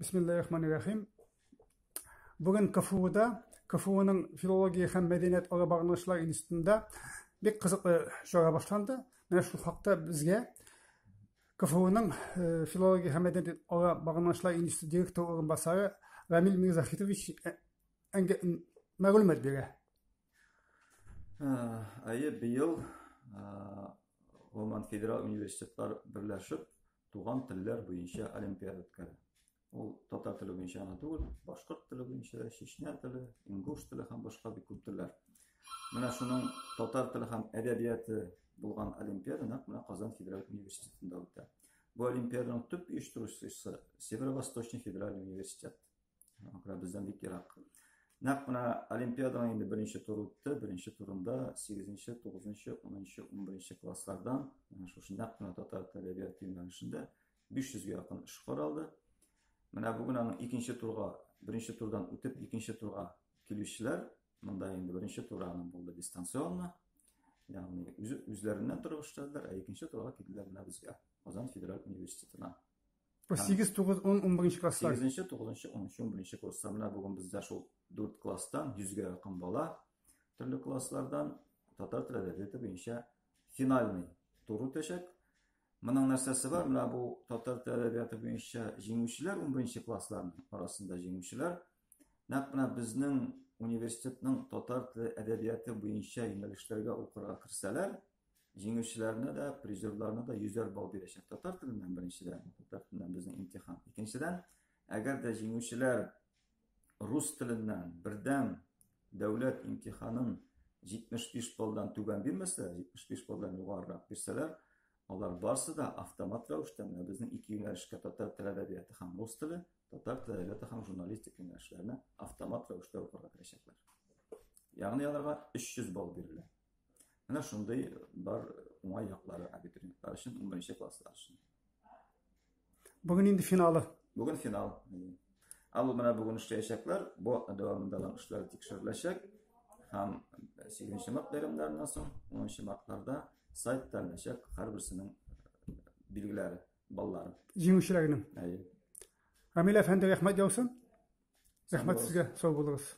Bismillahirrahmanirrahim. Bugün KFU'nun Filologiya hem Medeniyet Ağa Bağlanışlar İnstitutunda bir kızıklı şoğa başlandı. Ve şu hakta bizge KFU'nun Filologiya hem Medeniyet Ağa Bağlanışlar İnstitutu direktör orunbasarı Ramil Mirzahitovich мәгълүмат бирә. Bir yıl Roman Federal Üniversitetler birleşip tuğan tiller boyunca olimpiyada ötkədi. O tatar tili boyunca ana değil, başkurt tili boyunca, Şişne tili, İnguş tili hem başka bir köp tiller. Mana şunun tatar tili hem edebiyatı bulgan olimpiyada mana Kazan Federal Üniversitetinde ötdü. Bu olimpiyadanın tüp uyuşturucusu Severovostочный Federal Üniversitet. Bizden bir Irak. Mana olimpiyadanın birinci turu ötdü. Birinci turunda 8. 9. 10. 11. klaslardan şu mana tatar tili edebiyatı yönelişinde 500'e yakın işgor aldı. Mana bugün ikinci turga, birinci turdan ötüp ikinci turga kelişçiler, mında endi birinci turağının buldu distansiyonla, yani üzlerinden turga işlediler, ikinci turga keldiler mana bizge, Kazan Federal Üniversitetine. Bu 8, 9, 10, 11. klaslar. 8. 9. 10. 11. klaslar, mana bugün bizde şu 4 klasdan 100'e yakın bala, türlü klaslardan tatar tili edebiyatı boyunca finalni turu teşek. Bunun narsası var, mana bu tatar tili edebiyatı boyunca jеңүүчүлөр 11. klasların arasında jеңүүчүлөр. Mana bizning universitetning tatar tili edebiyatı boyunca yönelişlerge okuğa kirseler, jеңүүчүлөрүнө da, prizyorlarına da 100'er bal berişek. Tatar tilinden birinciden, tatar tilinden bizning imtihan. İkinciden, eğer de jеңүүчүлөр Rus tilinden birden devlet imtihanın 75 baldan tüben bilmese, 75 baldan yukarırak birseler, onlar barsı da avtomat ravuşta bizning iki yönelişke tatar tili edebiyatı hem Rus tili, tatar tili edebiyatı hem jurnalistik yönelişlerine avtomat ravuşta okuğa kirişekler. Yani onlarga 300 bal berilir. Mana şunday bar oңай yakları abituriyentlar için 11. klaslar için. Bugün indi finalı. Bugün final. Al mana bugün işleyecekler. Bu devamında işler tekşirilecek. Hem 8. mart bayramlarından soň 10. martlarda saytlanacak her birisinin bilgileri, balları. Jеңүүчүлөрүнүн. Ramil efendi rahmet yolsun. Rahmet sizge, sağ olunuz.